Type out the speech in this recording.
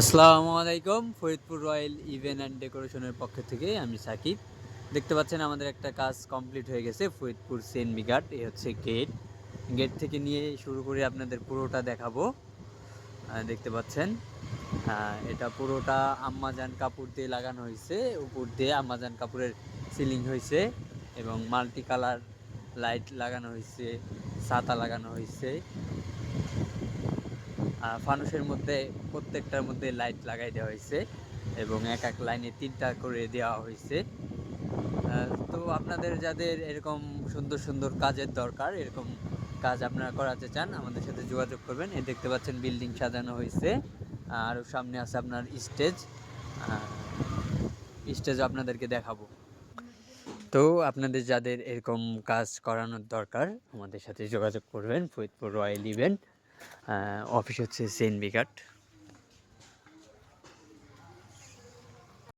আসসালামু আলাইকুম। Faridpur royal event and ডেকোরেশনের পক্ষ থেকে আমি সাকিব। দেখতে পাচ্ছেন আমাদের একটা কাজ কমপ্লিট হয়ে গেছে। ফরিদপুর সেন্ট মিগাট, এ হচ্ছে গেট। গেট থেকে নিয়ে শুরু করে আপনাদের পুরোটা দেখাবো। দেখতে পাচ্ছেন এটা পুরোটা আম্মাজান কাপড় দিয়ে লাগানো হয়েছে। উপর দিয়ে আম্মাজান কাপড়ের সিলিং হয়েছে এবং মাল্টি কালার লাইট লাগানো হয়েছে, ছাতা লাগানো হয়েছে। ফানুসের মধ্যে প্রত্যেকটার মধ্যে লাইট লাগাই দেওয়া হয়েছে এবং এক এক লাইনে 3টা করে দেওয়া হয়েছে। তো আপনাদের যাদের এরকম সুন্দর সুন্দর কাজের দরকার, এরকম কাজ আপনারা করাতে চান, আমাদের সাথে যোগাযোগ করবেন। দেখতে পাচ্ছেন বিল্ডিং সাজানো হয়েছে, আর সামনে আছে আপনার স্টেজ। স্টেজ আপনাদেরকে দেখাবো। তো আপনাদের যাদের এরকম কাজ করানোর দরকার, আমাদের সাথে যোগাযোগ করবেন। ফরিদপুর রয়্যাল ইভেন্ট, অফিস হচ্ছে সেন্ট মিগাট।